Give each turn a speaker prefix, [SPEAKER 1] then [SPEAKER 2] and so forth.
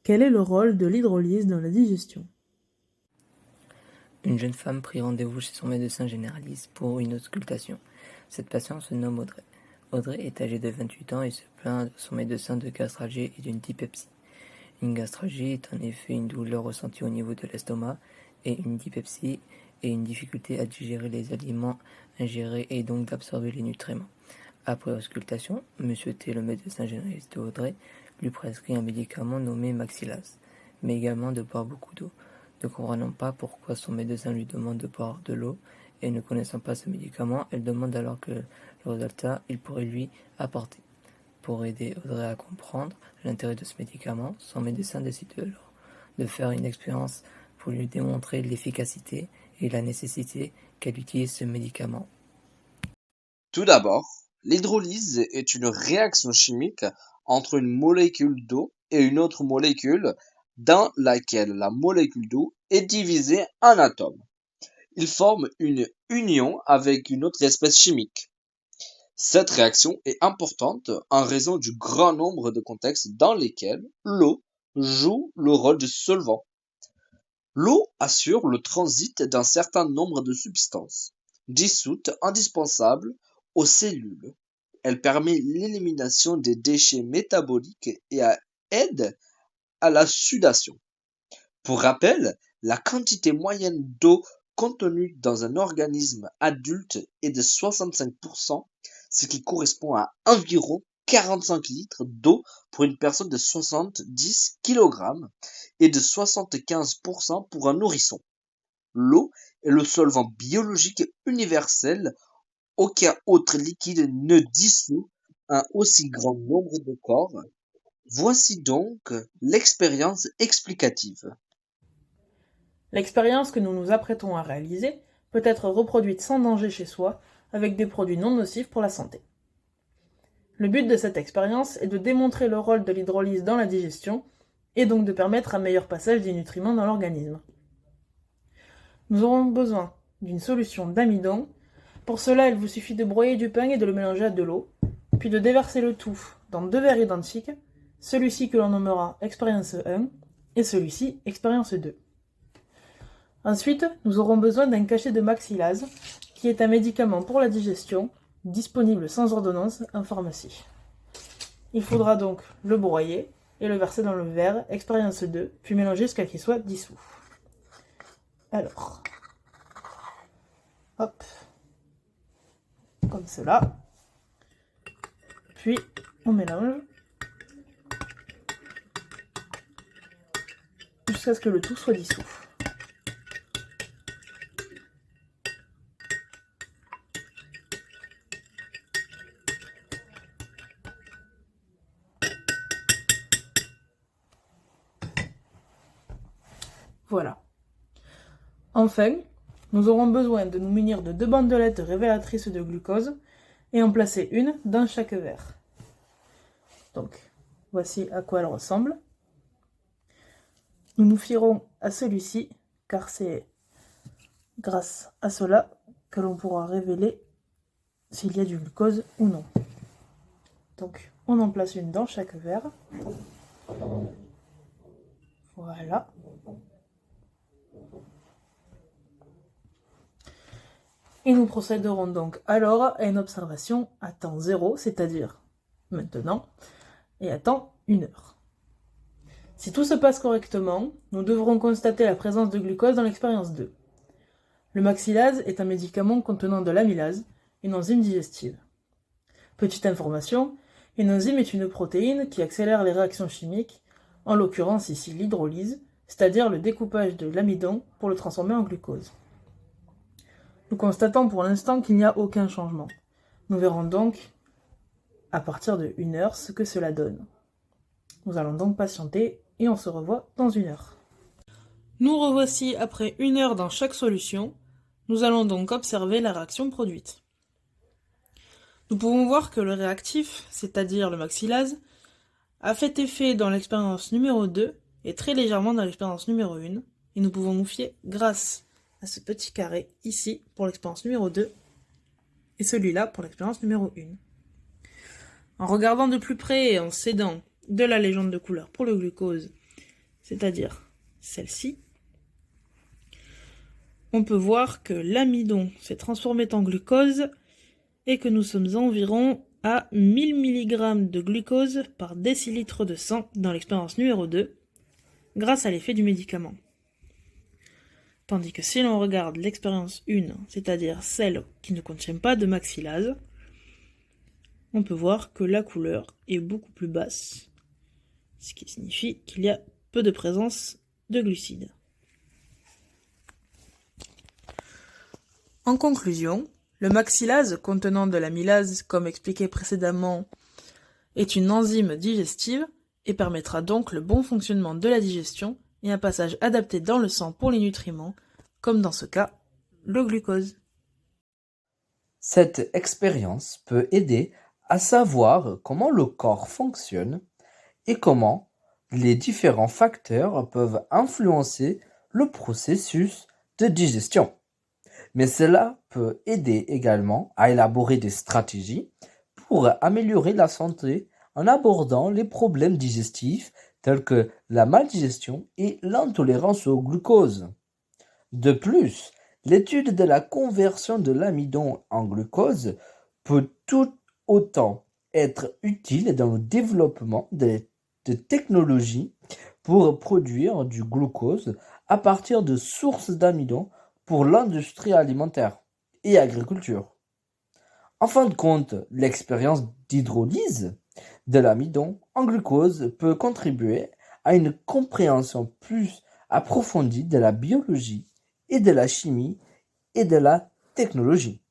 [SPEAKER 1] Quel est le rôle de l'hydrolyse dans la digestion?
[SPEAKER 2] Une jeune femme prit rendez-vous chez son médecin généraliste pour une auscultation. Cette patiente se nomme Audrey. Audrey est âgée de 28 ans et se plaint de son médecin de gastralgie et d'une dyspepsie. Une gastralgie est en effet une douleur ressentie au niveau de l'estomac et une dyspepsie est une difficulté à digérer les aliments ingérés et donc d'absorber les nutriments. Après auscultation, M. T, le médecin généraliste de Audrey, lui prescrit un médicament nommé Maxilase, mais également de boire beaucoup d'eau. Ne comprenant pas pourquoi son médecin lui demande de boire de l'eau et ne connaissant pas ce médicament, elle demande alors que le résultat il pourrait lui apporter. Pour aider Audrey à comprendre l'intérêt de ce médicament, son médecin décide alors de faire une expérience pour lui démontrer l'efficacité et la nécessité qu'elle utilise ce médicament.
[SPEAKER 3] Tout d'abord, l'hydrolyse est une réaction chimique entre une molécule d'eau et une autre molécule dans laquelle la molécule d'eau est divisée en atomes. Ils forment une union avec une autre espèce chimique. Cette réaction est importante en raison du grand nombre de contextes dans lesquels l'eau joue le rôle de solvant. L'eau assure le transit d'un certain nombre de substances dissoutes indispensables aux cellules. Elle permet l'élimination des déchets métaboliques et aide à la sudation. Pour rappel, la quantité moyenne d'eau contenue dans un organisme adulte est de 65%, ce qui correspond à environ 45 litres d'eau pour une personne de 70 kg et de 75% pour un nourrisson. L'eau est le solvant biologique universel. Aucun autre liquide ne dissout un aussi grand nombre de corps. Voici donc l'expérience explicative.
[SPEAKER 1] L'expérience que nous nous apprêtons à réaliser peut être reproduite sans danger chez soi avec des produits non nocifs pour la santé. Le but de cette expérience est de démontrer le rôle de l'hydrolyse dans la digestion et donc de permettre un meilleur passage des nutriments dans l'organisme. Nous aurons besoin d'une solution d'amidon. Pour cela, il vous suffit de broyer du pain et de le mélanger à de l'eau, puis de déverser le tout dans 2 verres identiques, celui-ci que l'on nommera expérience 1 et celui-ci expérience 2. Ensuite, nous aurons besoin d'un cachet de Maxilase, qui est un médicament pour la digestion, disponible sans ordonnance en pharmacie. Il faudra donc le broyer et le verser dans le verre expérience 2, puis mélanger jusqu'à qu'il soit dissous. Alors, hop, comme cela. Puis, on mélange jusqu'à ce que le tout soit dissous. Voilà. Enfin, nous aurons besoin de nous munir de 2 bandelettes révélatrices de glucose et en placer une dans chaque verre. Donc, voici à quoi elle ressemble. Nous nous fierons à celui-ci, car c'est grâce à cela que l'on pourra révéler s'il y a du glucose ou non. Donc, on en place une dans chaque verre. Voilà. Et nous procéderons donc alors à une observation à temps 0, c'est-à-dire maintenant, et à temps 1 heure. Si tout se passe correctement, nous devrons constater la présence de glucose dans l'expérience 2. Le Maxilase est un médicament contenant de l'amylase, une enzyme digestive. Petite information, une enzyme est une protéine qui accélère les réactions chimiques, en l'occurrence ici l'hydrolyse, c'est-à-dire le découpage de l'amidon pour le transformer en glucose. Nous constatons pour l'instant qu'il n'y a aucun changement. Nous verrons donc, à partir de 1 heure, ce que cela donne. Nous allons donc patienter et on se revoit dans 1 heure. Nous revoici après 1 heure dans chaque solution. Nous allons donc observer la réaction produite. Nous pouvons voir que le réactif, c'est-à-dire le Maxilase, a fait effet dans l'expérience numéro 2 et très légèrement dans l'expérience numéro 1, et nous pouvons nous fier grâce à ce petit carré ici pour l'expérience numéro 2 et celui-là pour l'expérience numéro 1. En regardant de plus près et en s'aidant de la légende de couleur pour le glucose c'est-à-dire celle-ci, on peut voir que l'amidon s'est transformé en glucose et que nous sommes environ à 1000 mg de glucose par décilitre de sang dans l'expérience numéro 2, grâce à l'effet du médicament. Tandis que si l'on regarde l'expérience 1, c'est-à-dire celle qui ne contient pas de maxylase, on peut voir que la couleur est beaucoup plus basse, ce qui signifie qu'il y a peu de présence de glucides. En conclusion, le maxylase contenant de l'amylase, comme expliqué précédemment, est une enzyme digestive et permettra donc le bon fonctionnement de la digestion et un passage adapté dans le sang pour les nutriments, comme dans ce cas, le glucose.
[SPEAKER 4] Cette expérience peut aider à savoir comment le corps fonctionne et comment les différents facteurs peuvent influencer le processus de digestion. Mais cela peut aider également à élaborer des stratégies pour améliorer la santé en abordant les problèmes digestifs tels que la maldigestion et l'intolérance au glucose. De plus, l'étude de la conversion de l'amidon en glucose peut tout autant être utile dans le développement de technologies pour produire du glucose à partir de sources d'amidon pour l'industrie alimentaire et agriculture. En fin de compte, l'expérience d'hydrolyse de l'amidon en glucose peut contribuer à une compréhension plus approfondie de la biologie et de la chimie et de la technologie.